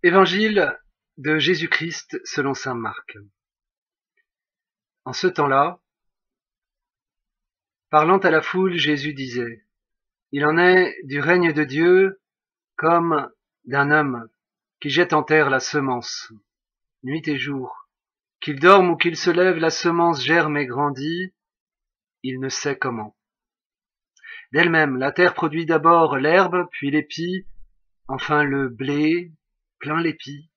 Évangile de Jésus-Christ selon saint Marc. En ce temps-là, parlant à la foule, Jésus disait: Il en est du règne de Dieu comme d'un homme qui jette en terre la semence, nuit et jour. Qu'il dorme ou qu'il se lève, la semence germe et grandit, il ne sait comment. D'elle-même, la terre produit d'abord l'herbe, puis l'épi, enfin le blé, plein l'épi.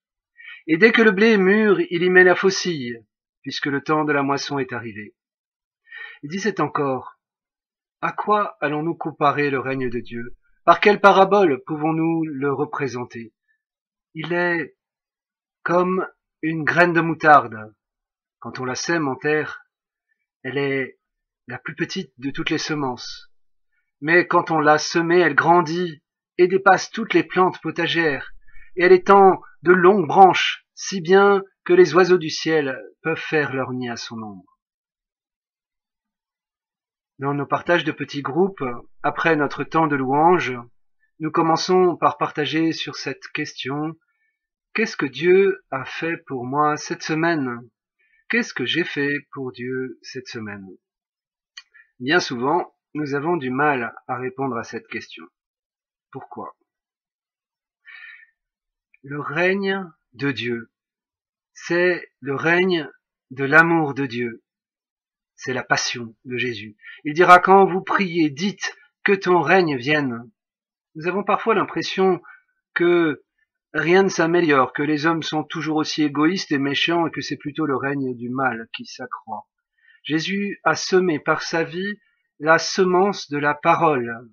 Et dès que le blé est mûr, il y met la faucille, puisque le temps de la moisson est arrivé. Il disait encore: À quoi allons-nous comparer le règne de Dieu? Par quelle parabole pouvons-nous le représenter? Il est comme une graine de moutarde. Quand on la sème en terre, elle est la plus petite de toutes les semences. Mais quand on l'a semée, elle grandit et dépasse toutes les plantes potagères, et elle étend de longues branches, si bien que les oiseaux du ciel peuvent faire leur nid à son ombre. Dans nos partages de petits groupes, après notre temps de louange, nous commençons par partager sur cette question: qu'est-ce que Dieu a fait pour moi cette semaine? Qu'est-ce que j'ai fait pour Dieu cette semaine? Bien souvent, nous avons du mal à répondre à cette question. Pourquoi? Le règne de Dieu, c'est le règne de l'amour de Dieu. C'est la passion de Jésus. Il dira: quand vous priez, dites que ton règne vienne. Nous avons parfois l'impression que rien ne s'améliore, que les hommes sont toujours aussi égoïstes et méchants et que c'est plutôt le règne du mal qui s'accroît. Jésus a semé par sa vie la semence de la parole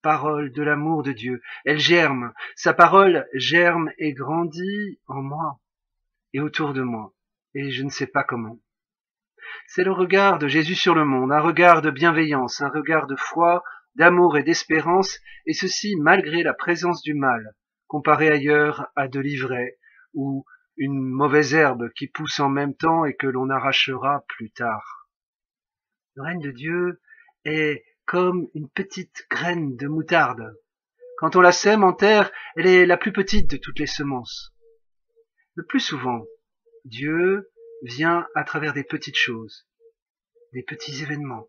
de l'amour de Dieu. Elle germe, sa parole germe et grandit en moi et autour de moi, et je ne sais pas comment. C'est le regard de Jésus sur le monde, un regard de bienveillance, un regard de foi, d'amour et d'espérance, et ceci malgré la présence du mal, comparé ailleurs à de l'ivraie ou une mauvaise herbe qui pousse en même temps et que l'on arrachera plus tard. Le règne de Dieu est comme une petite graine de moutarde. Quand on la sème en terre, elle est la plus petite de toutes les semences. Le plus souvent, Dieu vient à travers des petites choses, des petits événements,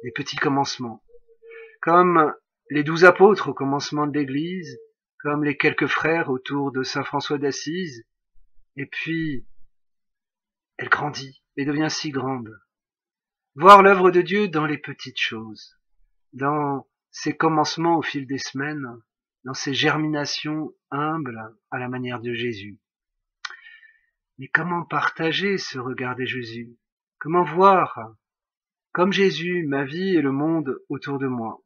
des petits commencements, comme les 12 apôtres au commencement de l'Église, comme les quelques frères autour de saint François d'Assise, et puis elle grandit et devient si grande. Voir l'œuvre de Dieu dans les petites choses, dans ses commencements au fil des semaines, dans ses germinations humbles à la manière de Jésus. Mais comment partager ce regard de Jésus? Comment voir, comme Jésus, ma vie et le monde autour de moi?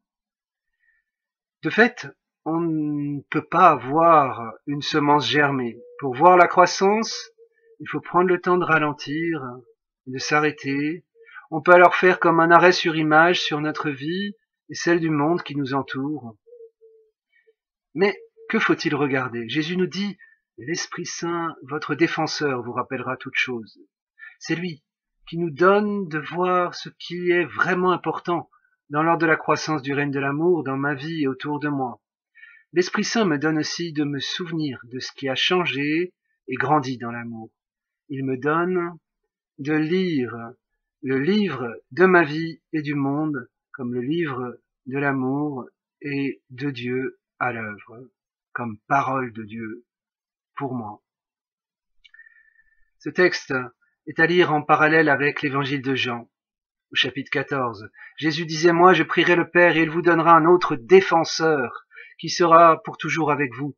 De fait, on ne peut pas voir une semence germer. Pour voir la croissance, il faut prendre le temps de ralentir, de s'arrêter. On peut alors faire comme un arrêt sur image sur notre vie et celle du monde qui nous entoure. Mais que faut-il regarder? Jésus nous dit: l'Esprit Saint, votre défenseur, vous rappellera toutes choses. C'est lui qui nous donne de voir ce qui est vraiment important dans l'ordre de la croissance du règne de l'amour dans ma vie et autour de moi. L'Esprit Saint me donne aussi de me souvenir de ce qui a changé et grandi dans l'amour. Il me donne de lire le livre de ma vie et du monde comme le livre de l'amour et de Dieu à l'œuvre, comme parole de Dieu pour moi. Ce texte est à lire en parallèle avec l'évangile de Jean, au chapitre 14. Jésus disait: moi je prierai le Père et il vous donnera un autre défenseur qui sera pour toujours avec vous,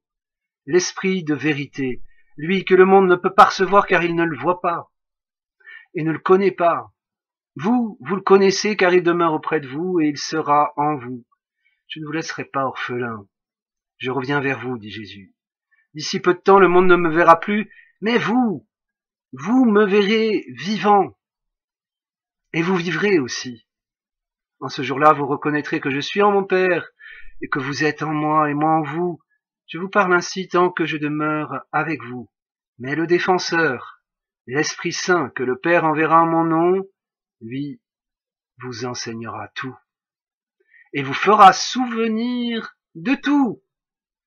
l'Esprit de vérité, lui que le monde ne peut pas recevoir car il ne le voit pas et ne le connaît pas. Vous le connaissez car il demeure auprès de vous et il sera en vous. Je ne vous laisserai pas orphelin. Je reviens vers vous, dit Jésus. D'ici peu de temps, le monde ne me verra plus, mais vous me verrez vivant. Et vous vivrez aussi. En ce jour-là, vous reconnaîtrez que je suis en mon Père et que vous êtes en moi et moi en vous. Je vous parle ainsi tant que je demeure avec vous. Mais le défenseur, l'Esprit Saint que le Père enverra en mon nom, lui vous enseignera tout et vous fera souvenir de tout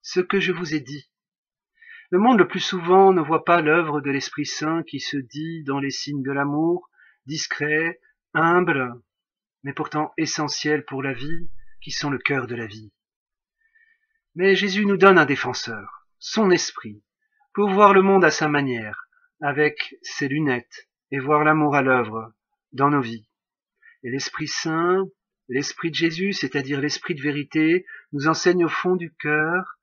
ce que je vous ai dit. Le monde le plus souvent ne voit pas l'œuvre de l'Esprit Saint qui se dit dans les signes de l'amour, discret, humble, mais pourtant essentiel pour la vie, qui sont le cœur de la vie. Mais Jésus nous donne un défenseur, son esprit, pour voir le monde à sa manière, avec ses lunettes, et voir l'amour à l'œuvre dans nos vies. Et l'Esprit Saint, l'Esprit de Jésus, c'est-à-dire l'Esprit de vérité, nous enseigne au fond du cœur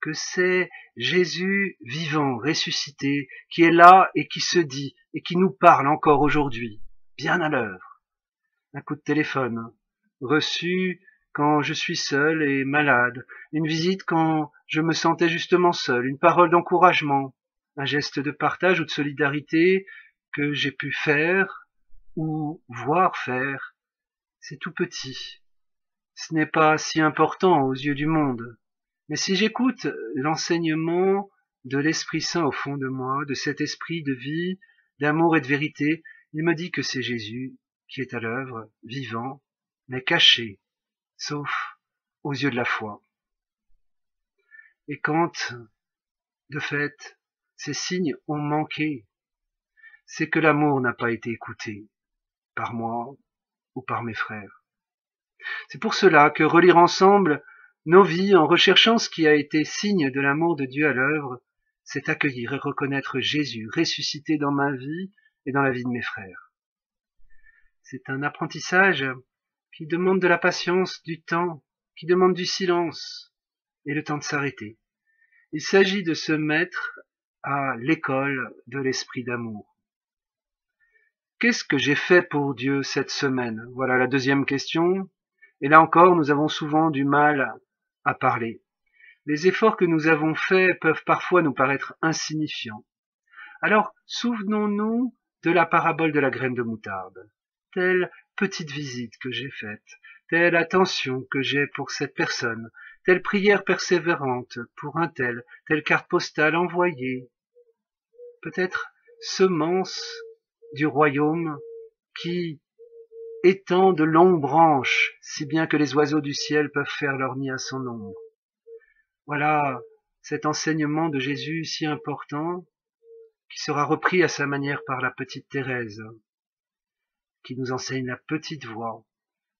que c'est Jésus vivant, ressuscité, qui est là et qui se dit, et qui nous parle encore aujourd'hui, bien à l'œuvre. Un coup de téléphone, reçu quand je suis seul et malade, une visite quand je me sentais justement seul, une parole d'encouragement, un geste de partage ou de solidarité que j'ai pu faire ou voir faire, c'est tout petit. Ce n'est pas si important aux yeux du monde. Mais si j'écoute l'enseignement de l'Esprit Saint au fond de moi, de cet esprit de vie, d'amour et de vérité, il me dit que c'est Jésus qui est à l'œuvre, vivant, mais caché, sauf aux yeux de la foi. Et quand, de fait, ces signes ont manqué, c'est que l'amour n'a pas été écouté par moi ou par mes frères. C'est pour cela que relire ensemble nos vies en recherchant ce qui a été signe de l'amour de Dieu à l'œuvre, c'est accueillir et reconnaître Jésus ressuscité dans ma vie et dans la vie de mes frères. C'est un apprentissage qui demande de la patience, du temps, qui demande du silence et le temps de s'arrêter. Il s'agit de se mettre à l'école de l'esprit d'amour. Qu'est-ce que j'ai fait pour Dieu cette semaine? Voilà la deuxième question. Et là encore, nous avons souvent du mal à parler. Les efforts que nous avons faits peuvent parfois nous paraître insignifiants. Alors, souvenons-nous de la parabole de la graine de moutarde. Telle petite visite que j'ai faite, telle attention que j'ai pour cette personne, telle prière persévérante pour un tel, telle carte postale envoyée. Peut-être semence du royaume qui étend de longues branches, si bien que les oiseaux du ciel peuvent faire leur nid à son ombre. Voilà cet enseignement de Jésus si important, qui sera repris à sa manière par la petite Thérèse, qui nous enseigne la petite voie,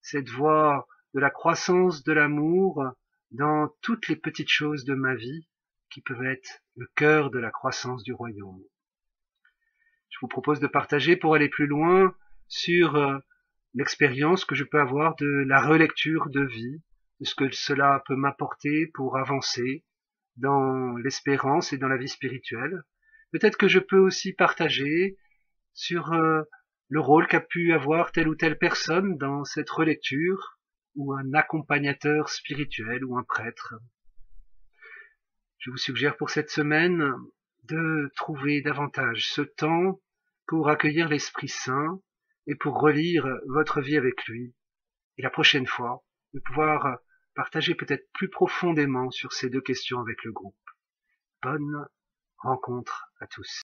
cette voie de la croissance de l'amour dans toutes les petites choses de ma vie, qui peuvent être le cœur de la croissance du royaume. Je vous propose de partager pour aller plus loin sur l'expérience que je peux avoir de la relecture de vie, de ce que cela peut m'apporter pour avancer dans l'espérance et dans la vie spirituelle. Peut-être que je peux aussi partager sur le rôle qu'a pu avoir telle ou telle personne dans cette relecture, ou un accompagnateur spirituel ou un prêtre. Je vous suggère pour cette semaine de trouver davantage ce temps pour accueillir l'Esprit Saint et pour relire votre vie avec lui. Et la prochaine fois, de pouvoir partager peut-être plus profondément sur ces deux questions avec le groupe. Bonne rencontre à tous.